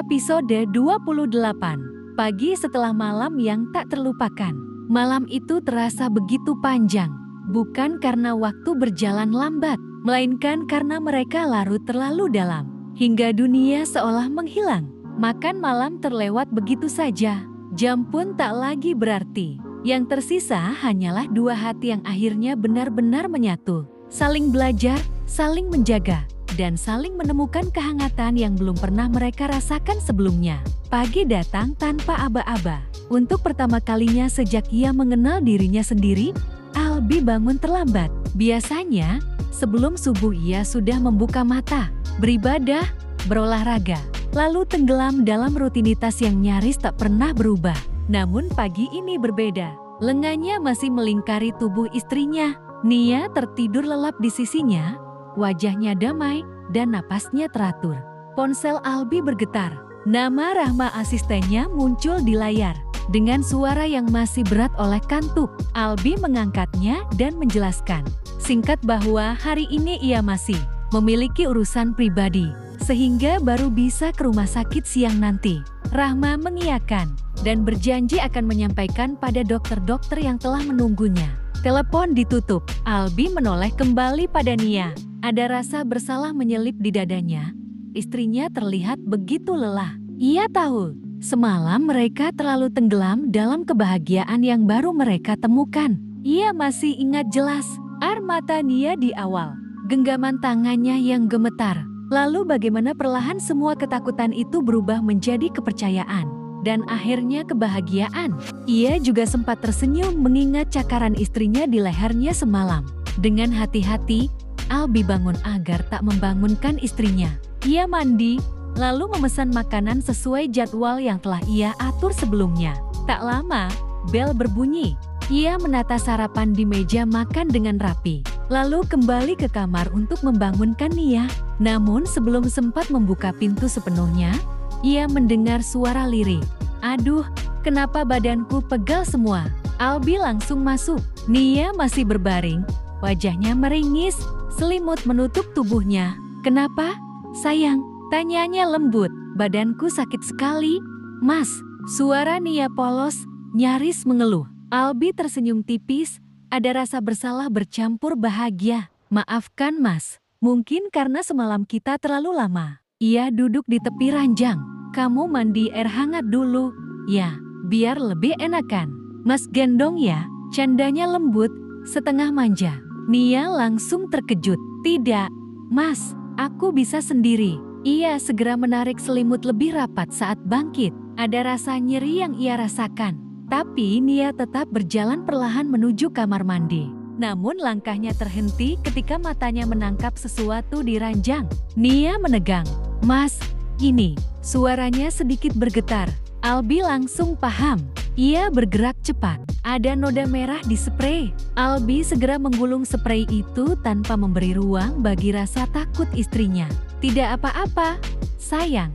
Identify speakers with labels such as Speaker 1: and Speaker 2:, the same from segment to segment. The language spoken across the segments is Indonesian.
Speaker 1: Episode 28. Pagi setelah malam yang tak terlupakan. Malam itu terasa begitu panjang, bukan karena waktu berjalan lambat, melainkan karena mereka larut terlalu dalam, hingga dunia seolah menghilang. Makan malam terlewat begitu saja, jam pun tak lagi berarti. Yang tersisa hanyalah dua hati yang akhirnya benar-benar menyatu, saling belajar, saling menjaga, dan saling menemukan kehangatan yang belum pernah mereka rasakan sebelumnya. Pagi datang tanpa aba-aba. Untuk pertama kalinya sejak ia mengenal dirinya sendiri, Albi bangun terlambat. Biasanya, sebelum subuh ia sudah membuka mata, beribadah, berolahraga, lalu tenggelam dalam rutinitas yang nyaris tak pernah berubah. Namun pagi ini berbeda. Lengannya masih melingkari tubuh istrinya. Nia tertidur lelap di sisinya, wajahnya damai, dan napasnya teratur. Ponsel Albi bergetar. Nama Rahma asistennya muncul di layar. Dengan suara yang masih berat oleh kantuk, Albi mengangkatnya dan menjelaskan singkat bahwa hari ini ia masih memiliki urusan pribadi, sehingga baru bisa ke rumah sakit siang nanti. Rahma mengiyakan dan berjanji akan menyampaikan pada dokter-dokter yang telah menunggunya. Telepon ditutup. Albi menoleh kembali pada Nia. Ada rasa bersalah menyelip di dadanya. Istrinya terlihat begitu lelah. Ia tahu, semalam mereka terlalu tenggelam dalam kebahagiaan yang baru mereka temukan. Ia masih ingat jelas air mata Nia di awal, genggaman tangannya yang gemetar. Lalu bagaimana perlahan semua ketakutan itu berubah menjadi kepercayaan, dan akhirnya kebahagiaan. Ia juga sempat tersenyum mengingat cakaran istrinya di lehernya semalam. Dengan hati-hati, Albi bangun agar tak membangunkan istrinya. Ia mandi, lalu memesan makanan sesuai jadwal yang telah ia atur sebelumnya. Tak lama, bel berbunyi. Ia menata sarapan di meja makan dengan rapi, lalu kembali ke kamar untuk membangunkan Nia. Namun sebelum sempat membuka pintu sepenuhnya, ia mendengar suara lirih. "Aduh, kenapa badanku pegal semua?" Albi langsung masuk. Nia masih berbaring, wajahnya meringis, selimut menutup tubuhnya. "Kenapa, sayang?" tanyanya lembut. "Badanku sakit sekali, Mas." Suara Nia polos, nyaris mengeluh. Albi tersenyum tipis, ada rasa bersalah bercampur bahagia. "Maafkan Mas, mungkin karena semalam kita terlalu lama." Ia duduk di tepi ranjang. "Kamu mandi air hangat dulu, ya, biar lebih enakan. Mas gendong ya," candanya lembut, setengah manja. Nia langsung terkejut. "Tidak, Mas, aku bisa sendiri." Ia segera menarik selimut lebih rapat saat bangkit. Ada rasa nyeri yang ia rasakan, tapi Nia tetap berjalan perlahan menuju kamar mandi. Namun langkahnya terhenti ketika matanya menangkap sesuatu di ranjang. Nia menegang. "Mas, ini." Suaranya sedikit bergetar. Albi langsung paham. Ia bergerak cepat. Ada noda merah di sprei. Albi segera menggulung sprei itu tanpa memberi ruang bagi rasa takut istrinya. "Tidak apa-apa, sayang,"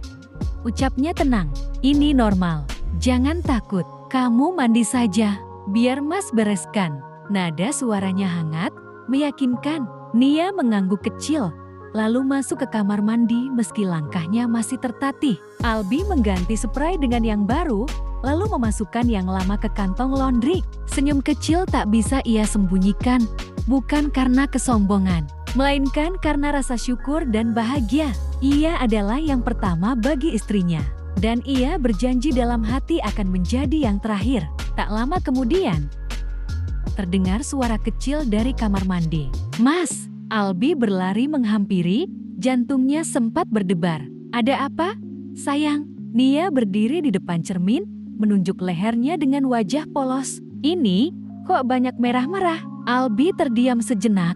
Speaker 1: ucapnya tenang. "Ini normal. Jangan takut. Kamu mandi saja, biar Mas bereskan." Nada suaranya hangat, meyakinkan. Nia mengangguk kecil, lalu masuk ke kamar mandi meski langkahnya masih tertatih. Albi mengganti spray dengan yang baru, lalu memasukkan yang lama ke kantong laundry. Senyum kecil tak bisa ia sembunyikan, bukan karena kesombongan, melainkan karena rasa syukur dan bahagia. Ia adalah yang pertama bagi istrinya, dan ia berjanji dalam hati akan menjadi yang terakhir. Tak lama kemudian, terdengar suara kecil dari kamar mandi. "Mas!" Albi berlari menghampiri, jantungnya sempat berdebar. "Ada apa, sayang?" Nia berdiri di depan cermin, menunjuk lehernya dengan wajah polos. "Ini, kok banyak merah-merah?" Albi terdiam sejenak,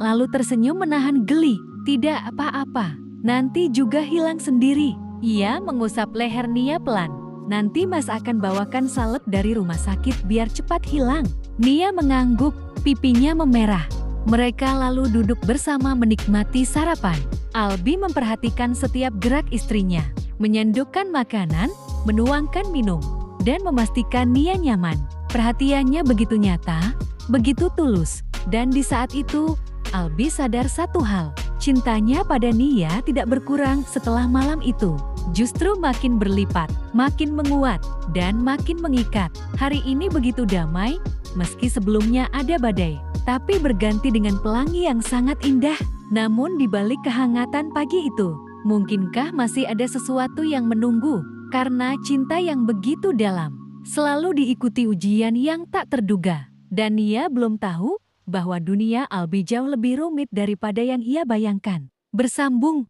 Speaker 1: lalu tersenyum menahan geli. "Tidak apa-apa, nanti juga hilang sendiri." Ia mengusap leher Nia pelan. "Nanti Mas akan bawakan salep dari rumah sakit biar cepat hilang." Nia mengangguk, pipinya memerah. Mereka lalu duduk bersama menikmati sarapan. Albi memperhatikan setiap gerak istrinya, menyendukkan makanan, menuangkan minum, dan memastikan Nia nyaman. Perhatiannya begitu nyata, begitu tulus, dan di saat itu, Albi sadar satu hal. Cintanya pada Nia tidak berkurang setelah malam itu. Justru makin berlipat, makin menguat, dan makin mengikat. Hari ini begitu damai, meski sebelumnya ada badai, tapi berganti dengan pelangi yang sangat indah. Namun di balik kehangatan pagi itu, mungkinkah masih ada sesuatu yang menunggu? Karena cinta yang begitu dalam, selalu diikuti ujian yang tak terduga. Dan Nia belum tahu bahwa dunia Albi jauh lebih rumit daripada yang ia bayangkan. Bersambung